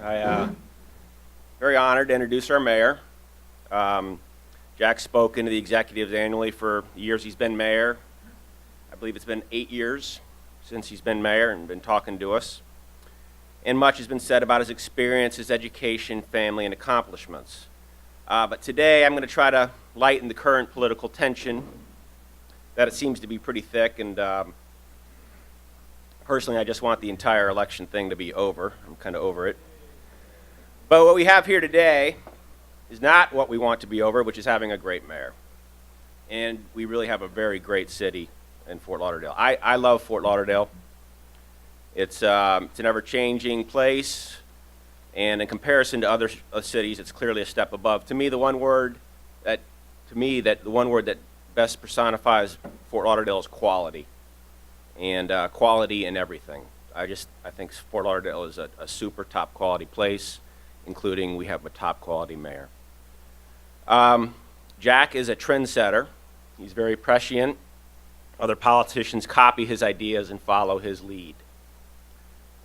Very honored to introduce our mayor. Jack's spoken to the executives annually for the years he's been mayor. I believe it's been 8 years since he's been mayor and been talking to us. And much has been said about his experience, his education, family, and accomplishments. But today I'm going to try to lighten the current political tension that it seems to be pretty thick, and personally I just want the entire election thing to be over. I'm kind of over it. But what we have here today is not what we want to be over, which is having a great mayor. And we really have a very great city in Fort Lauderdale. I love Fort Lauderdale. It's an ever-changing place, and in comparison to other cities, it's clearly a step above. To me, the one word that best personifies Fort Lauderdale is quality, and quality in everything. I think Fort Lauderdale is a super top quality place, including we have a top quality mayor. Jack is a trendsetter. He's very prescient. Other politicians copy his ideas and follow his lead.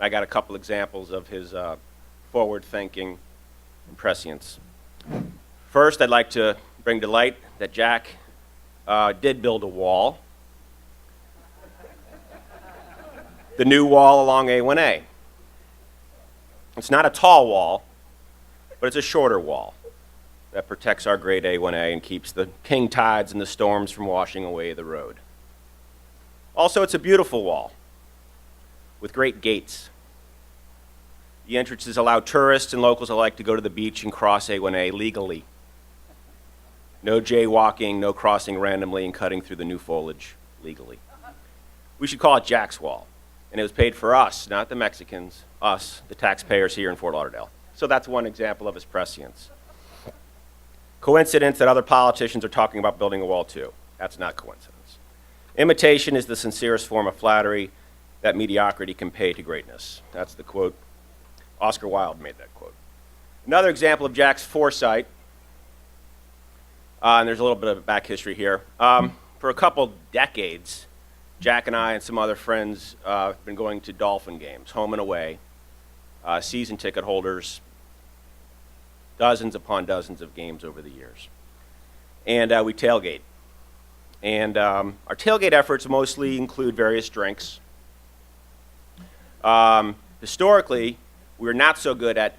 I got a couple examples of his forward thinking and prescience. First, I'd like to bring to light that Jack did build a wall. The new wall along A1A. It's not a tall wall, but it's a shorter wall that protects our great A1A and keeps the king tides and the storms from washing away the road. Also, it's a beautiful wall with great gates. The entrances allow tourists and locals alike to go to the beach and cross A1A legally. No jaywalking, no crossing randomly and cutting through the new foliage legally. We should call it Jack's Wall. And it was paid for us, not the Mexicans, us, the taxpayers here in Fort Lauderdale. So that's one example of his prescience. Coincidence that other politicians are talking about building a wall too. That's not coincidence. Imitation is the sincerest form of flattery that mediocrity can pay to greatness. That's the quote. Oscar Wilde made that quote. Another example of Jack's foresight, and there's a little bit of back history here. For a couple decades, Jack and I and some other friends have been going to Dolphin games, home and away, season ticket holders, dozens upon dozens of games over the years. And we tailgate. And our tailgate efforts mostly include various drinks. Historically, we were not so good at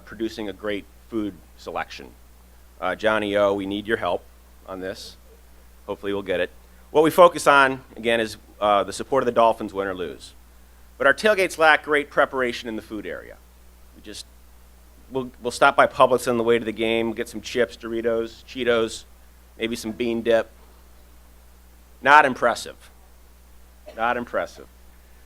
producing a great food selection. Johnny O, we need your help on this. Hopefully we'll get it. What we focus on, again, is the support of the Dolphins, win or lose. But our tailgates lack great preparation in the food area. We'll stop by Publix on the way to the game, get some chips, Doritos, Cheetos, maybe some bean dip. Not impressive. Not impressive.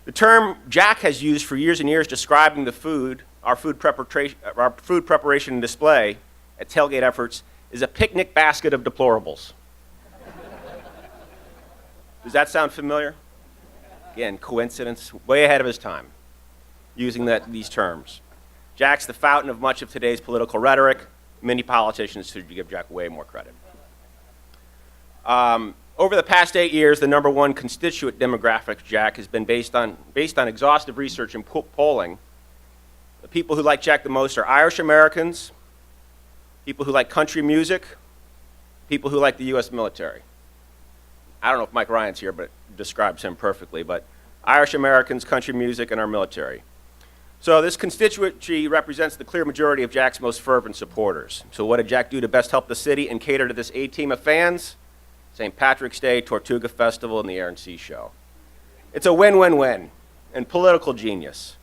The term Jack has used for years and years describing the food, our food preparation and display at tailgate efforts, is a picnic basket of deplorables. Does that sound familiar? Again, coincidence, way ahead of his time, using these terms. Jack's the fountain of much of today's political rhetoric. Many politicians should give Jack way more credit. Over the past 8 years, the number one constituent demographic of Jack has been based on exhaustive research and polling. The people who like Jack the most are Irish Americans, people who like country music, people who like the U.S. military. I don't know if Mike Ryan's here, but it describes him perfectly, but Irish Americans, country music, and our military. So this constituency represents the clear majority of Jack's most fervent supporters. So what did Jack do to best help the city and cater to this A-team of fans? St. Patrick's Day, Tortuga Festival, and the Air and Sea Show. It's a win-win-win, and political genius.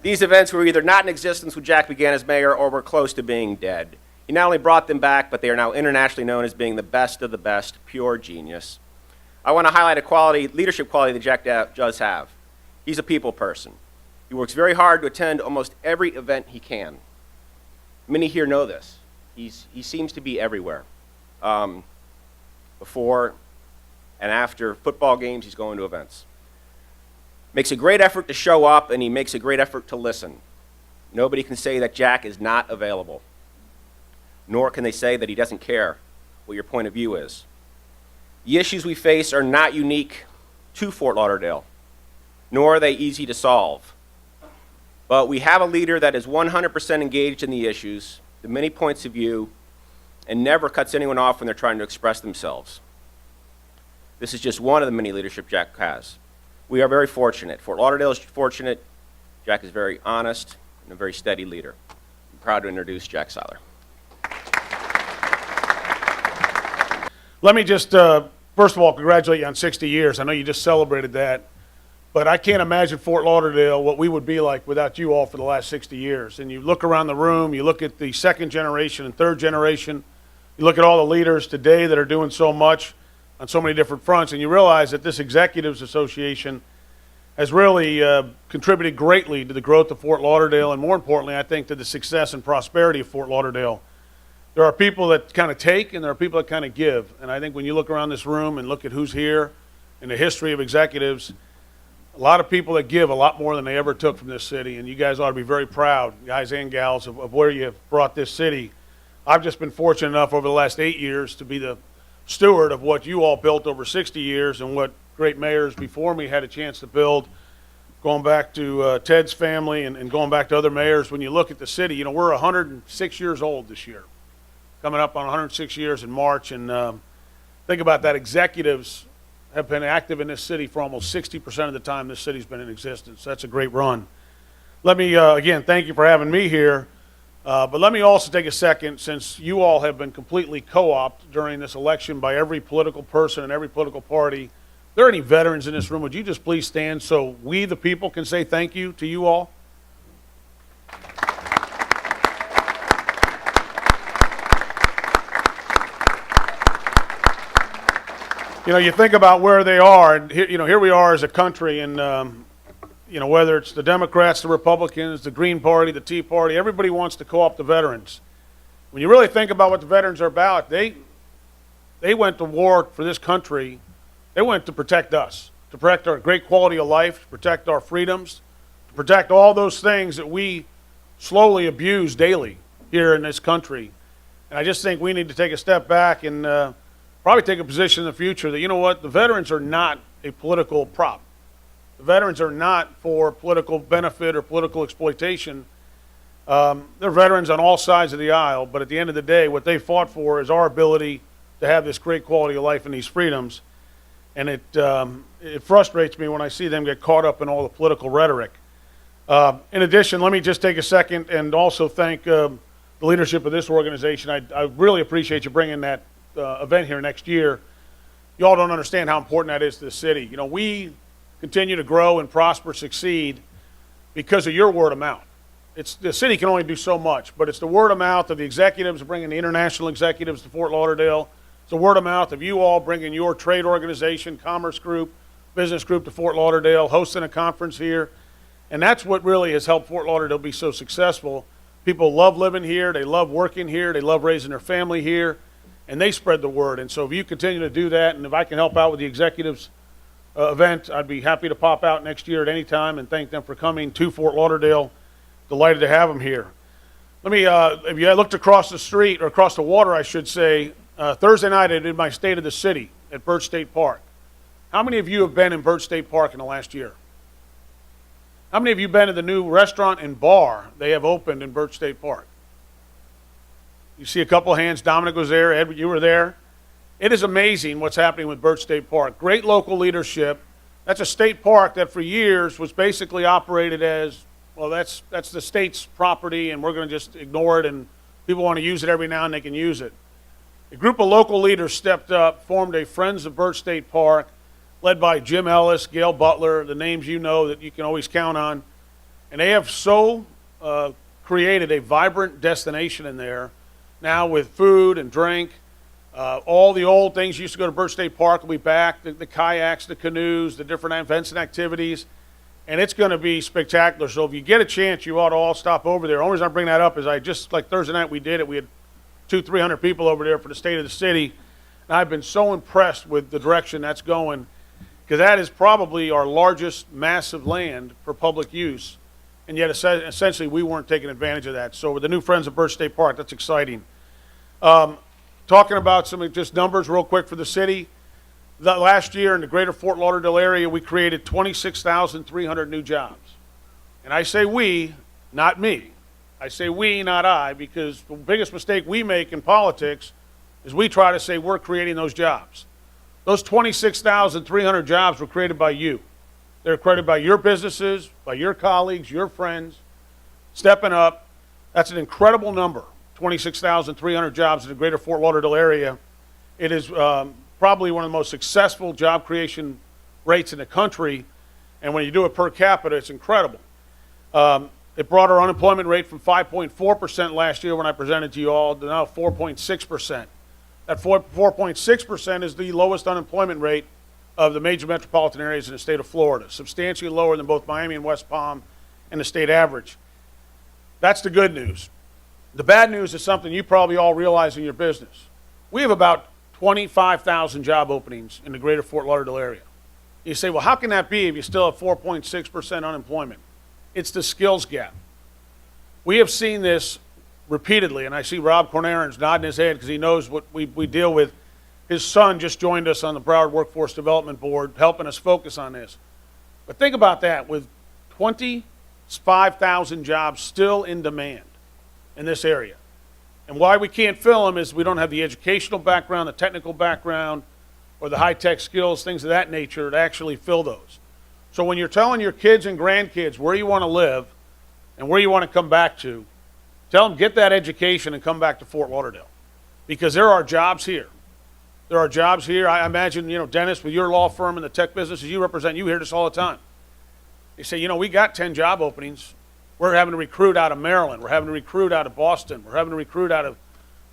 These events were either not in existence when Jack began as mayor or were close to being dead. He not only brought them back, but they are now internationally known as being the best of the best, pure genius. I want to highlight a leadership quality that Jack does have. He's a people person. He works very hard to attend almost every event he can. Many here know this. He seems to be everywhere. Before and after football games, he's going to events. Makes a great effort to show up, and he makes a great effort to listen. Nobody can say that Jack is not available, nor can they say that he doesn't care what your point of view is. The issues we face are not unique to Fort Lauderdale, nor are they easy to solve. But we have a leader that is 100% engaged in the issues, the many points of view, and never cuts anyone off when they're trying to express themselves. This is just one of the many leadership Jack has. We are very fortunate. Fort Lauderdale is fortunate. Jack is very honest and a very steady leader. I'm proud to introduce Jack Seiler. Let me just, first of all, congratulate you on 60 years. I know you just celebrated that. But I can't imagine Fort Lauderdale, what we would be like without you all for the last 60 years. And you look around the room, you look at the second generation and third generation, you look at all the leaders today that are doing so much on so many different fronts, and you realize that this Executives Association has really contributed greatly to the growth of Fort Lauderdale, and more importantly, I think, to the success and prosperity of Fort Lauderdale. There are people that kind of take, and there are people that kind of give. And I think when you look around this room and look at who's here in the history of executives, a lot of people that give a lot more than they ever took from this city, and you guys ought to be very proud, guys and gals, of where you have brought this city. I've just been fortunate enough over the last 8 years to be the steward of what you all built over 60 years and what great mayors before me had a chance to build, going back to Ted's family and going back to other mayors. When you look at the city, you know, we're 106 years old this year, coming up on 106 years in March, and think about that. Executives have been active in this city for almost 60% of the time this city's been in existence. That's a great run. Let me, again, thank you for having me here. But let me also take a second, since you all have been completely co-opted during this election by every political person and every political party. If there are any veterans in this room, would you just please stand so we, the people, can say thank you to you all? You know, you think about where they are, and here, you know, here we are as a country, and you know, whether it's the Democrats, the Republicans, the Green Party, the Tea Party, everybody wants to co-opt the veterans. When you really think about what the veterans are about, they went to war for this country. They went to protect us, to protect our great quality of life, to protect our freedoms, to protect all those things that we slowly abuse daily here in this country. And I just think we need to take a step back and probably take a position in the future that, you know what, the veterans are not a political prop. The veterans are not for political benefit or political exploitation. They're veterans on all sides of the aisle, but at the end of the day, what they fought for is our ability to have this great quality of life and these freedoms. And it frustrates me when I see them get caught up in all the political rhetoric. In addition, let me just take a second and also thank the leadership of this organization. I really appreciate you bringing that event here next year. You all don't understand how important that is to the city. You know, we continue to grow and prosper, succeed because of your word of mouth. The city can only do so much, but it's the word of mouth of the executives bringing the international executives to Fort Lauderdale. It's the word of mouth of you all bringing your trade organization, commerce group, business group to Fort Lauderdale, hosting a conference here. And that's what really has helped Fort Lauderdale be so successful. People love living here, they love working here, they love raising their family here, and they spread the word. And so if you continue to do that, and if I can help out with the executives event, I'd be happy to pop out next year at any time and thank them for coming to Fort Lauderdale. Delighted to have them here. Let me, if you looked across the street, or across the water, I should say, Thursday night I did my State of the City at Birch State Park. How many of you have been in Birch State Park in the last year? How many of you been to the new restaurant and bar they have opened in Birch State Park? You see a couple of hands. Dominic was there. Ed, you were there. It is amazing what's happening with Birch State Park. Great local leadership. That's a state park that for years was basically operated as, well, that's the state's property and we're going to just ignore it, and people want to use it every now and they can use it. A group of local leaders stepped up, formed a Friends of Birch State Park, led by Jim Ellis, Gail Butler, the names you know that you can always count on. And they have so created a vibrant destination in there now with food and drink. All the old things you used to go to Birch State Park will be back, the kayaks, the canoes, the different events and activities, and it's going to be spectacular. So if you get a chance, you ought to all stop over there. The only reason I bring that up is I just, like Thursday night we did it, we had 200-300 people over there for the State of the City, and I've been so impressed with the direction that's going, because that is probably our largest massive land for public use, and yet essentially we weren't taking advantage of that. So with the new Friends of Birch State Park, that's exciting. Talking about some just numbers real quick for the city. Last year in the greater Fort Lauderdale area, we created 26,300 new jobs. And I say we, not me. I say we, not I, because the biggest mistake we make in politics is we try to say we're creating those jobs. Those 26,300 jobs were created by you. They're created by your businesses, by your colleagues, your friends, stepping up. That's an incredible number, 26,300 jobs in the greater Fort Lauderdale area. It is probably one of the most successful job creation rates in the country, and when you do it per capita, it's incredible. It brought our unemployment rate from 5.4% last year when I presented to you all to now 4.6%. That 4.6% is the lowest unemployment rate of the major metropolitan areas in the state of Florida, substantially lower than both Miami and West Palm and the state average. That's the good news. The bad news is something you probably all realize in your business. We have about 25,000 job openings in the greater Fort Lauderdale area. You say, well, how can that be if you still have 4.6% unemployment? It's the skills gap. We have seen this repeatedly, and I see Rob Cornaren's nodding his head because he knows what we deal with. His son just joined us on the Broward Workforce Development Board, helping us focus on this. But think about that, with 25,000 jobs still in demand in this area. And why we can't fill them is we don't have the educational background, the technical background, or the high-tech skills, things of that nature to actually fill those. So when you're telling your kids and grandkids where you want to live and where you want to come back to, tell them get that education and come back to Fort Lauderdale, because there are jobs here. There are jobs here. I imagine, Dennis, with your law firm and the tech businesses you represent, you hear this all the time. They say, we got 10 job openings. We're having to recruit out of Maryland. We're having to recruit out of Boston. We're having to recruit out of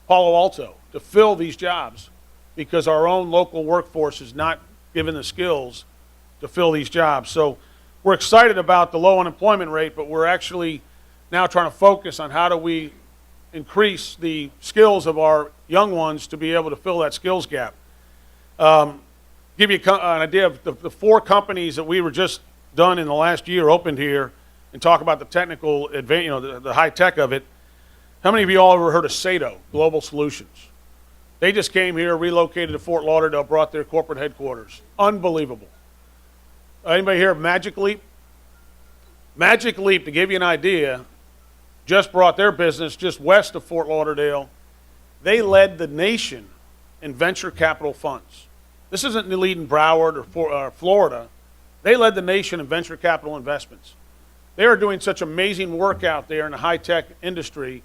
Palo Alto to fill these jobs because our own local workforce is not given the skills to fill these jobs. So we're excited about the low unemployment rate, but we're actually now trying to focus on how do we increase the skills of our young ones to be able to fill that skills gap. Give you an idea of the 4 companies that we were just done in the last year opened here, and talk about the technical advance, the high tech of it. How many of you all ever heard of Seiler Global Solutions? They just came here, relocated to Fort Lauderdale, brought their corporate headquarters. Unbelievable. Anybody hear of Magic Leap? Magic Leap, to give you an idea, just brought their business just west of Fort Lauderdale. They led the nation in venture capital funds. This isn't leading Broward or Florida. They led the nation in venture capital investments. They are doing such amazing work out there in the high-tech industry.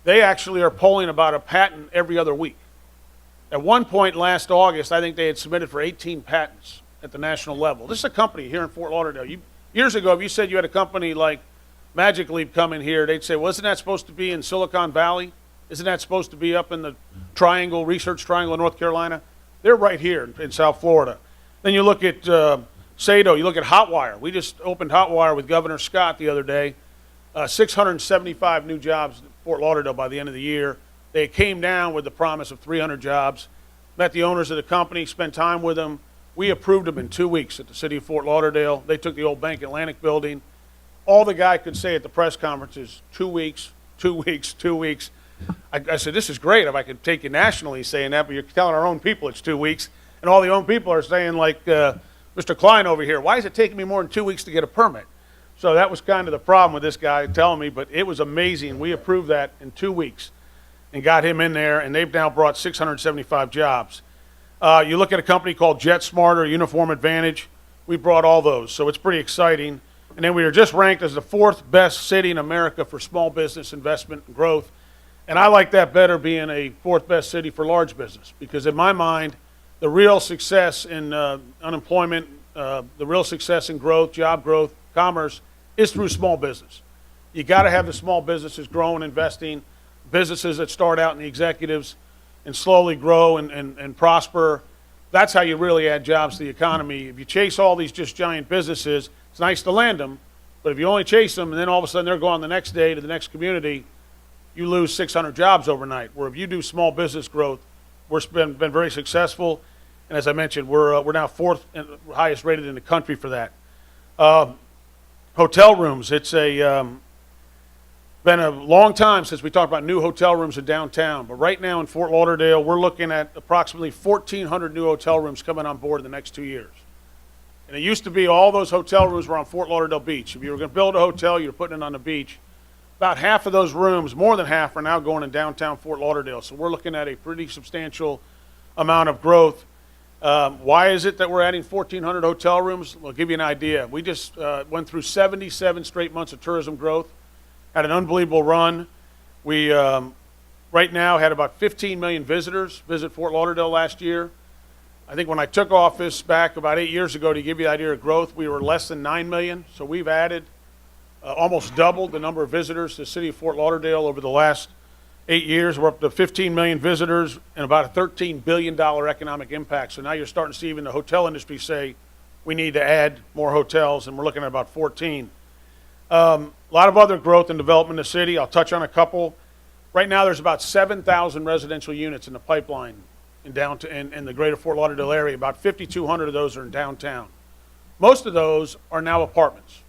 They actually are polling about a patent every other week. At one point last August, I think they had submitted for 18 patents at the national level. This is a company here in Fort Lauderdale. Years ago, if you said you had a company like Magic Leap come in here, they'd say, well, isn't that supposed to be in Silicon Valley? Isn't that supposed to be up in the Research Triangle of North Carolina? They're right here in South Florida. Then you look at Sado, you look at Hotwire. We just opened Hotwire with Governor Scott the other day. 675 new jobs in Fort Lauderdale by the end of the year. They came down with the promise of 300 jobs. Met the owners of the company, spent time with them. We approved them in 2 weeks at the city of Fort Lauderdale. They took the old Bank Atlantic building. All the guy could say at the press conference is 2 weeks, 2 weeks, 2 weeks. I said, this is great if I could take you nationally saying that, but you're telling our own people it's 2 weeks. And all the own people are saying, like Mr. Klein over here, why is it taking me more than 2 weeks to get a permit? So that was kind of the problem with this guy telling me, but it was amazing. We approved that in 2 weeks and got him in there, and they've now brought 675 jobs. You look at a company called JetSmarter, Uniform Advantage. We brought all those, so it's pretty exciting. And then we were just ranked as the 4th best city in America for small business investment and growth. And I like that better, being a 4th best city for large business, because in my mind, the real success in unemployment, the real success in growth, job growth, commerce, is through small business. You got to have the small businesses growing, investing, businesses that start out in the executives and slowly grow and prosper. That's how you really add jobs to the economy. If you chase all these just giant businesses, it's nice to land them, but if you only chase them and then all of a sudden they're going the next day to the next community, you lose 600 jobs overnight. Where if you do small business growth, we've been very successful. And as I mentioned, we're now 4th and highest rated in the country for that. Hotel rooms, it's been a long time since we talked about new hotel rooms in downtown, but right now in Fort Lauderdale, we're looking at approximately 1,400 new hotel rooms coming on board in the next 2 years. And it used to be all those hotel rooms were on Fort Lauderdale Beach. If you were going to build a hotel, you were putting it on the beach. About half of those rooms, more than half, are now going in downtown Fort Lauderdale. So we're looking at a pretty substantial amount of growth. Why is it that we're adding 1,400 hotel rooms? I'll give you an idea. We just went through 77 straight months of tourism growth, had an unbelievable run. We right now had about 15 million visitors visit Fort Lauderdale last year. I think when I took office back about 8 years ago, to give you the idea of growth, we were less than 9 million. So we've added almost doubled the number of visitors to the city of Fort Lauderdale over the last 8 years. We're up to 15 million visitors and about a $13 billion economic impact. So now you're starting to see even the hotel industry say we need to add more hotels, and we're looking at about 14. A lot of other growth and development in the city. I'll touch on a couple. Right now there's about 7,000 residential units in the pipeline in the greater Fort Lauderdale area. About 5,200 of those are in downtown. Most of those are now apartments.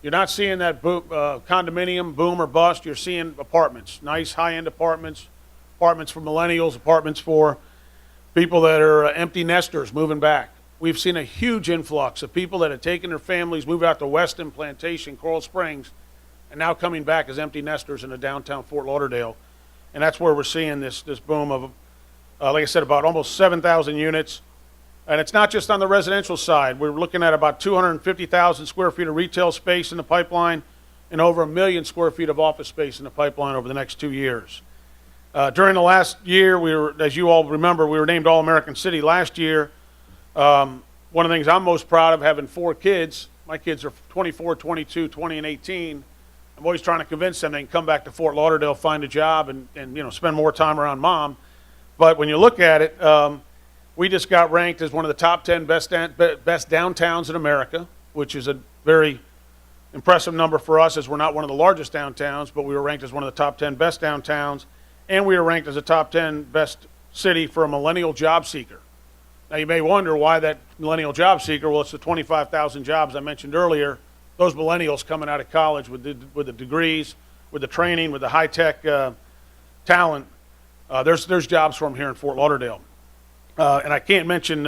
You're not seeing that condominium boom or bust. You're seeing apartments, nice high-end apartments, apartments for millennials, apartments for people that are empty nesters moving back. We've seen a huge influx of people that have taken their families, moved out to Weston, Plantation, Coral Springs, and now coming back as empty nesters into downtown Fort Lauderdale. And that's where we're seeing this boom of, like I said, about almost 7,000 units. And it's not just on the residential side. We're looking at about 250,000 square feet of retail space in the pipeline and over 1 million square feet of office space in the pipeline over the next 2 years. During the last year, we were, as you all remember, we were named All-American City last year. One of the things I'm most proud of, having 4 kids, my kids are 24, 22, 20, and 18. I'm always trying to convince them they can come back to Fort Lauderdale, find a job, and spend more time around mom. But when you look at it, we just got ranked as one of the top 10 best downtowns in America, which is a very impressive number for us, as we're not one of the largest downtowns, but we were ranked as one of the top 10 best downtowns, and we were ranked as a top 10 best city for a millennial job seeker. Now you may wonder why that millennial job seeker. Well, it's the 25,000 jobs I mentioned earlier. Those millennials coming out of college with the degrees, with the training, with the high-tech talent, there's jobs for them here in Fort Lauderdale. And I can't mention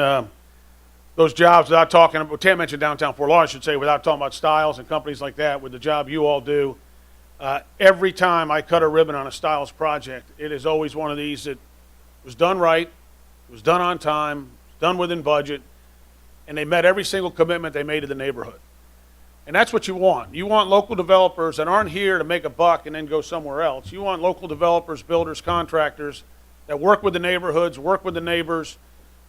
those jobs without talking about, can't mention downtown Fort Lauderdale, I should say, without talking about Stiles and companies like that, with the job you all do. Every time I cut a ribbon on a Stiles project, it is always one of these that was done right, was done on time, done within budget, and they met every single commitment they made to the neighborhood. And that's what you want. You want local developers that aren't here to make a buck and then go somewhere else. You want local developers, builders, contractors that work with the neighborhoods, work with the neighbors,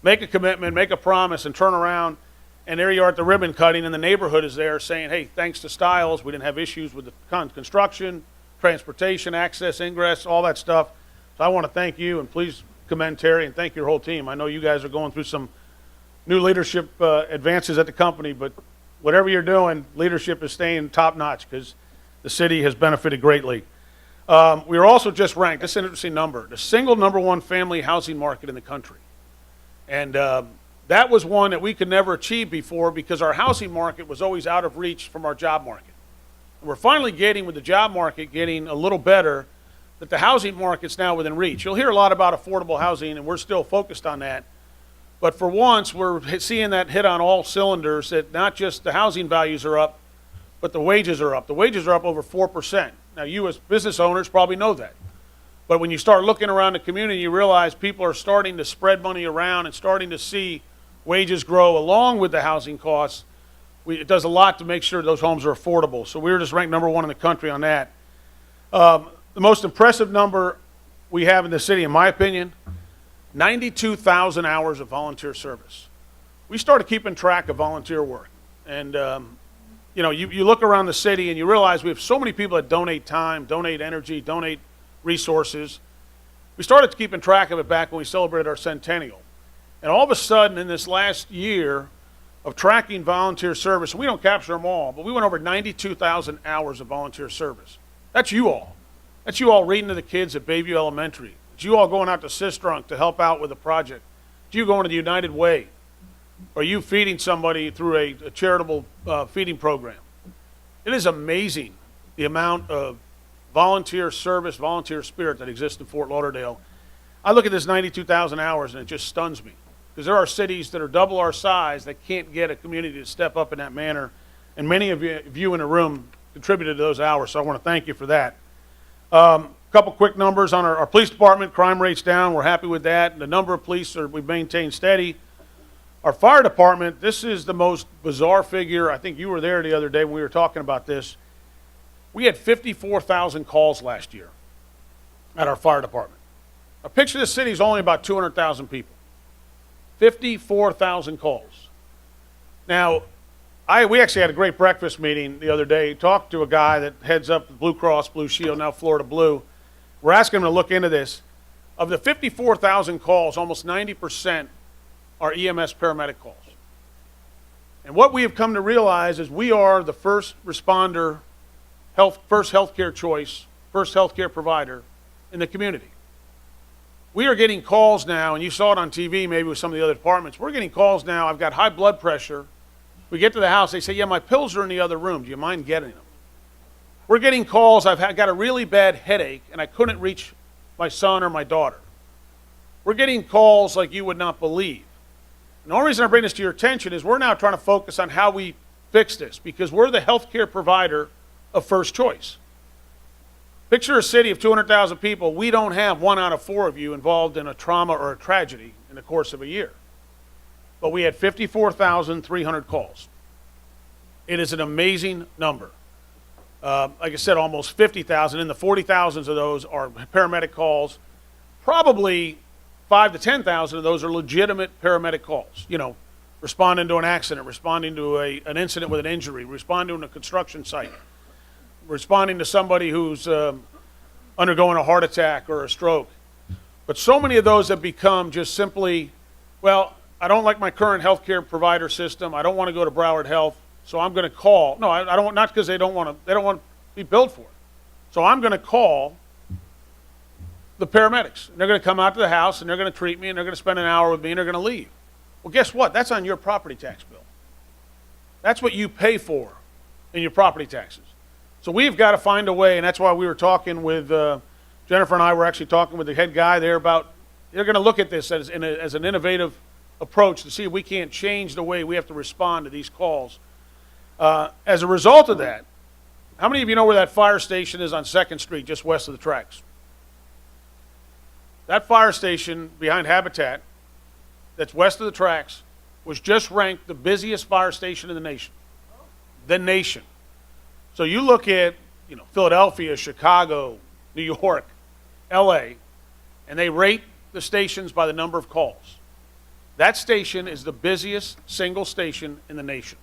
make a commitment, make a promise, and turn around, and there you are at the ribbon cutting, and the neighborhood is there saying, hey, thanks to Stiles, we didn't have issues with the construction, transportation, access, ingress, all that stuff. So I want to thank you, and please commend Terry, and thank your whole team. I know you guys are going through some new leadership advances at the company, but whatever you're doing, leadership is staying top-notch because the city has benefited greatly. We were also just ranked, this is an interesting number, the single #1 family housing market in the country. And that was one that we could never achieve before because our housing market was always out of reach from our job market. And we're finally getting, with the job market getting a little better, that the housing market's now within reach. You'll hear a lot about affordable housing, and we're still focused on that. But for once, we're seeing that hit on all cylinders, that not just the housing values are up, but the wages are up. The wages are up over 4%. Now, you as business owners probably know that. But when you start looking around the community, you realize people are starting to spread money around and starting to see wages grow along with the housing costs. It does a lot to make sure those homes are affordable. So we were just ranked #1 in the country on that. The most impressive number we have in the city, in my opinion, 92,000 hours of volunteer service. We started keeping track of volunteer work. And, you look around the city and you realize we have so many people that donate time, donate energy, donate resources. We started keeping track of it back when we celebrated our centennial. And all of a sudden, in this last year of tracking volunteer service, we don't capture them all, but we went over 92,000 hours of volunteer service. That's you all. That's you all reading to the kids at Bayview Elementary. It's you all going out to Sistrunk to help out with a project. It's you going to the United Way. Or you feeding somebody through a charitable feeding program. It is amazing the amount of volunteer service, volunteer spirit that exists in Fort Lauderdale. I look at this 92,000 hours and it just stuns me. because there are cities that are double our size that can't get a community to step up in that manner, and many of you in the room contributed to those hours, so I want to thank you for that. Couple quick numbers on our police department. Crime rate's down. We're happy with that. The number of police we've maintained steady. Our fire department, this is the most bizarre figure. I think you were there the other day when we were talking about this. We had 54,000 calls last year at our fire department. A picture of the city is only about 200,000 people. 54,000 calls. Now, we actually had a great breakfast meeting the other day. Talked to a guy that heads up the Blue Cross Blue Shield, now Florida Blue. We're asking him to look into this. Of the 54,000 calls, almost 90% are EMS paramedic calls. And what we have come to realize is we are the first responder, first healthcare choice, first healthcare provider in the community. We are getting calls now, and you saw it on TV maybe with some of the other departments. We're getting calls now. I've got high blood pressure. We get to the house, they say, yeah, my pills are in the other room. Do you mind getting them? We're getting calls, I've got a really bad headache, and I couldn't reach my son or my daughter. We're getting calls like you would not believe. And the only reason I bring this to your attention is we're now trying to focus on how we fix this, because we're the healthcare provider of first choice. Picture a city of 200,000 people. We don't have 1 out of 4 of you involved in a trauma or a tragedy in the course of a year. But we had 54,300 calls. It is an amazing number. Like I said, almost 50,000. In the 40,000s of those are paramedic calls. Probably 5 to 10,000 of those are legitimate paramedic calls. You know, responding to an accident, responding to an incident with an injury, responding to a construction site, responding to somebody who's undergoing a heart attack or a stroke. But so many of those have become just simply, well, I don't like my current healthcare provider system. I don't want to go to Broward Health, so I'm going to call. No, I don't. Not because they don't want to be billed for it. So I'm going to call the paramedics. And they're going to come out to the house, and they're going to treat me, and they're going to spend an hour with me, and they're going to leave. Well, guess what? That's on your property tax bill. That's what you pay for in your property taxes. So we've got to find a way, and that's why we were talking with Jennifer and I were actually talking with the head guy there about they're going to look at this as an innovative approach to see if we can't change the way we have to respond to these calls. As a result of that, how many of you know where that fire station is on 2nd Street, just west of the tracks? That fire station behind Habitat, that's west of the tracks, was just ranked the busiest fire station in the nation. The nation. So you look at, Philadelphia, Chicago, New York, LA, and they rate the stations by the number of calls. That station is the busiest single station in the nation.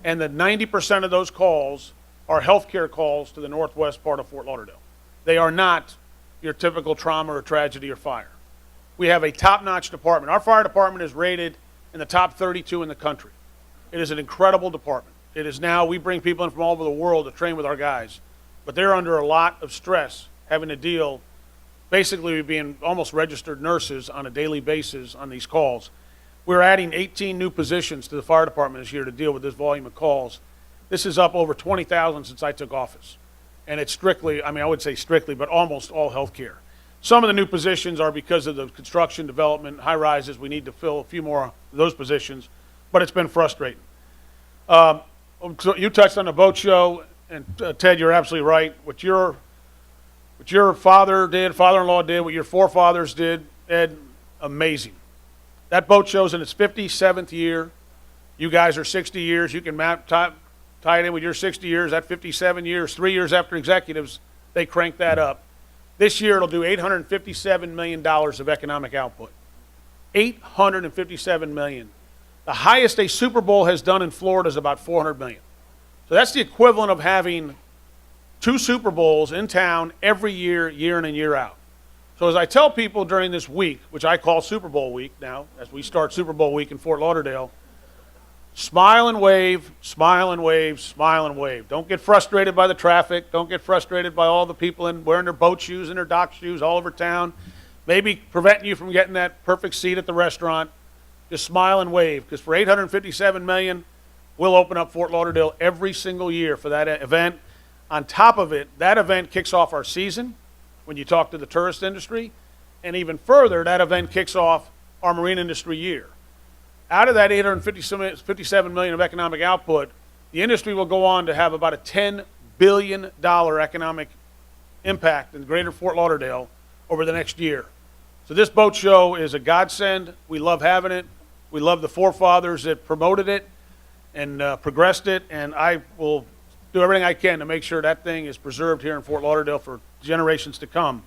And the 90% of those calls are healthcare calls to the northwest part of Fort Lauderdale. They are not your typical trauma or tragedy or fire. We have a top-notch department. Our fire department is rated in the top 32 in the country. It is an incredible department. It is now, we bring people in from all over the world to train with our guys, but they're under a lot of stress having to deal basically with being almost registered nurses on a daily basis on these calls. We're adding 18 new positions to the fire department this year to deal with this volume of calls. This is up over 20,000 since I took office. And it's strictly, I would say strictly, but almost all healthcare. Some of the new positions are because of the construction development, high rises. We need to fill a few more of those positions, but it's been frustrating. So you touched on the boat show, and Ted, you're absolutely right. What your father did, father-in-law did, what your forefathers did, Ed, amazing. That boat show's in its 57th year. You guys are 60 years. You can tie it in with your 60 years. That 57 years, 3 years after executives, they cranked that up. This year it'll do $857 million of economic output. $857 million. The highest a Super Bowl has done in Florida is about $400 million. So that's the equivalent of having 2 Super Bowls in town every year, year in and year out. So as I tell people during this week, which I call Super Bowl week now, as we start Super Bowl week in Fort Lauderdale, smile and wave, smile and wave, smile and wave. Don't get frustrated by the traffic. Don't get frustrated by all the people wearing their boat shoes and their dock shoes all over town, maybe preventing you from getting that perfect seat at the restaurant. Just smile and wave, because for $857 million, we'll open up Fort Lauderdale every single year for that event. On top of it, that event kicks off our season when you talk to the tourist industry, and even further, that event kicks off our marine industry year. Out of that 857 million of economic output, the industry will go on to have about a $10 billion economic impact in greater Fort Lauderdale over the next year. So this boat show is a godsend. We love having it. We love the forefathers that promoted it and progressed it, and I will do everything I can to make sure that thing is preserved here in Fort Lauderdale for generations to come.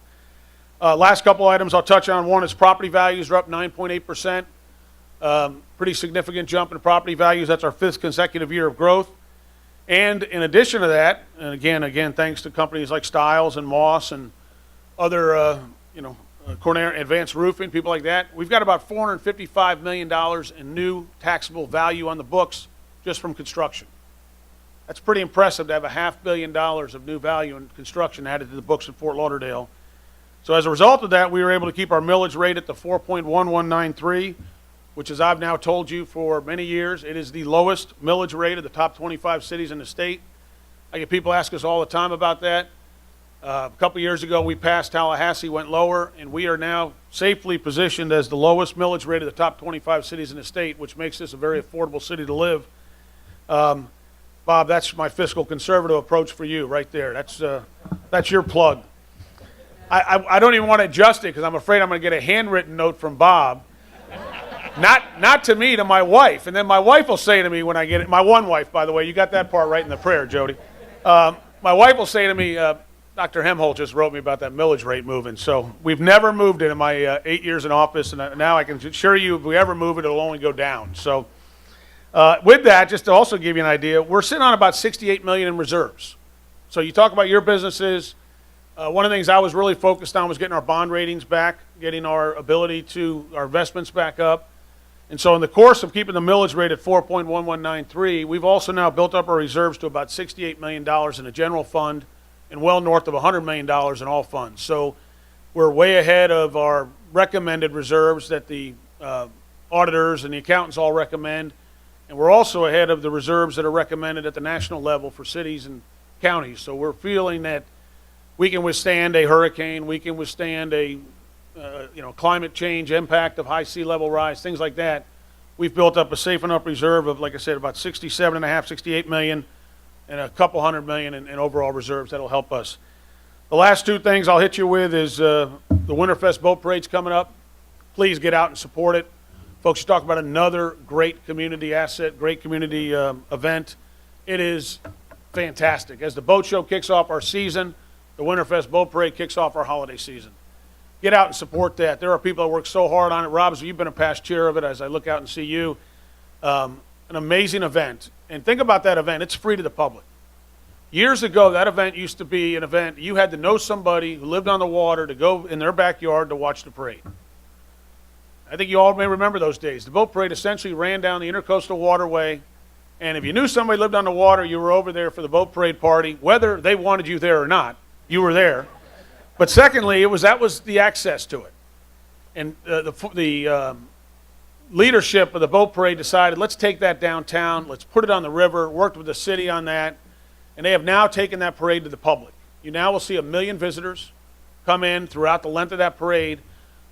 Last couple items I'll touch on. One is property values are up 9.8%. Pretty significant jump in property values. That's our 5th consecutive year of growth. And in addition to that, and again, thanks to companies like Stiles and Moss and other, Cornair Advanced Roofing, people like that, we've got about $455 million in new taxable value on the books just from construction. That's pretty impressive to have $500 million of new value in construction added to the books in Fort Lauderdale. So as a result of that, we were able to keep our millage rate at the 4.1193, which, as I've now told you for many years, it is the lowest millage rate of the top 25 cities in the state. I get people ask us all the time about that. A couple years ago, we passed Tallahassee, went lower, and we are now safely positioned as the lowest millage rate of the top 25 cities in the state, which makes this a very affordable city to live. Bob, that's my fiscal conservative approach for you right there. That's your plug. I don't even want to adjust it because I'm afraid I'm going to get a handwritten note from Bob. Not to me, to my wife. And then my wife will say to me when I get it, my one wife, by the way, you got that part right in the prayer, Jody. My wife will say to me, Dr. Hemholt just wrote me about that millage rate moving. So we've never moved it in my 8 years in office, and now I can assure you if we ever move it, it'll only go down. So with that, just to also give you an idea, we're sitting on about $68 million in reserves. So you talk about your businesses. One of the things I was really focused on was getting our bond ratings back, getting our ability to, our investments back up. And so in the course of keeping the millage rate at 4.1193, we've also now built up our reserves to about $68 million in the general fund and well north of $100 million in all funds. So we're way ahead of our recommended reserves that the auditors and the accountants all recommend. And we're also ahead of the reserves that are recommended at the national level for cities and counties. So we're feeling that we can withstand a hurricane, we can withstand a climate change impact of high sea level rise, things like that. We've built up a safe enough reserve of, like I said, about 68 million and a couple $100 million in overall reserves that'll help us. The last two things I'll hit you with is the Winterfest Boat Parade's coming up. Please get out and support it. Folks, you talk about another great community asset, great community event. It is fantastic. As the boat show kicks off our season, the Winterfest Boat Parade kicks off our holiday season. Get out and support that. There are people that work so hard on it. Rob, you've been a past chair of it as I look out and see you. An amazing event. And think about that event. It's free to the public. Years ago, that event used to be an event you had to know somebody who lived on the water to go in their backyard to watch the parade. I think you all may remember those days. The boat parade essentially ran down the intercoastal waterway, and if you knew somebody lived on the water, you were over there for the boat parade party, whether they wanted you there or not. You were there. But secondly, that was the access to it. And the leadership of the boat parade decided, let's take that downtown, let's put it on the river, worked with the city on that, and they have now taken that parade to the public. You now will see 1 million visitors come in throughout the length of that parade.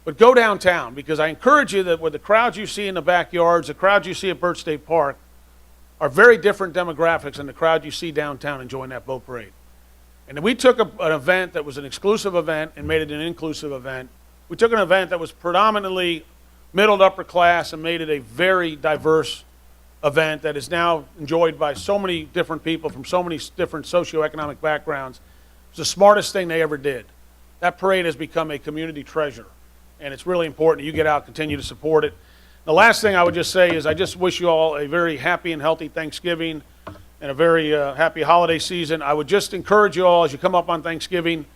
But go downtown, because I encourage you that with the crowds you see in the backyards, the crowds you see at Burt State Park, are very different demographics than the crowd you see downtown enjoying that boat parade. And we took an event that was an exclusive event and made it an inclusive event. We took an event that was predominantly middle to upper class and made it a very diverse event that is now enjoyed by so many different people from so many different socioeconomic backgrounds. It's the smartest thing they ever did. That parade has become a community treasure, and it's really important that you get out and continue to support it. The last thing I would just say is I just wish you all a very happy and healthy Thanksgiving and a very happy holiday season. I would just encourage you all as you come up on Thanksgiving,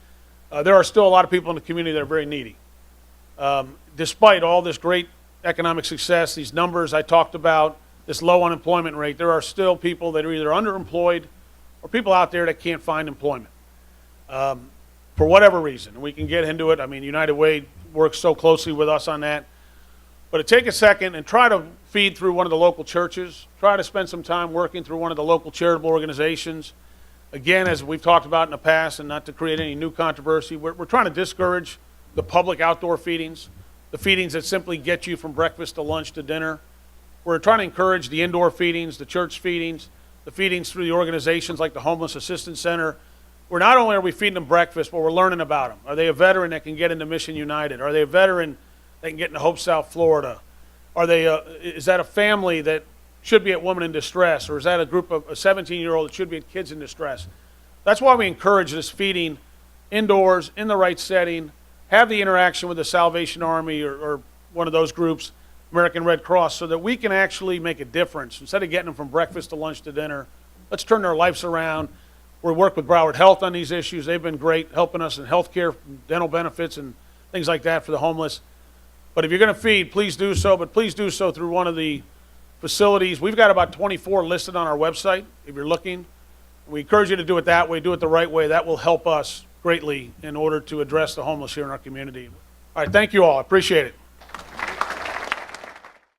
there are still a lot of people in the community that are very needy. Despite all this great economic success, these numbers I talked about, this low unemployment rate, there are still people that are either underemployed or people out there that can't find employment for whatever reason. We can get into it. I mean, United Way works so closely with us on that. But take a second and try to feed through one of the local churches. Try to spend some time working through one of the local charitable organizations. Again, as we've talked about in the past, and not to create any new controversy, we're trying to discourage the public outdoor feedings, the feedings that simply get you from breakfast to lunch to dinner. We're trying to encourage the indoor feedings, the church feedings, the feedings through the organizations like the Homeless Assistance Center. We're not only are we feeding them breakfast, but we're learning about them. Are they a veteran that can get into Mission United? Are they a veteran that can get into Hope South Florida? Are they is that a family that should be at Women in Distress? Or is that a group of a 17-year-old that should be at Kids in Distress? That's why we encourage this feeding indoors, in the right setting, have the interaction with the Salvation Army or one of those groups, American Red Cross, so that we can actually make a difference. Instead of getting them from breakfast to lunch to dinner, let's turn their lives around. We work with Broward Health on these issues. They've been great helping us in health care, dental benefits, and things like that for the homeless. But if you're going to feed, please do so, but please do so through one of the facilities. We've got about 24 listed on our website if you're looking. We encourage you to do it that way, do it the right way. That will help us greatly in order to address the homeless here in our community. All right, thank you all. I appreciate it.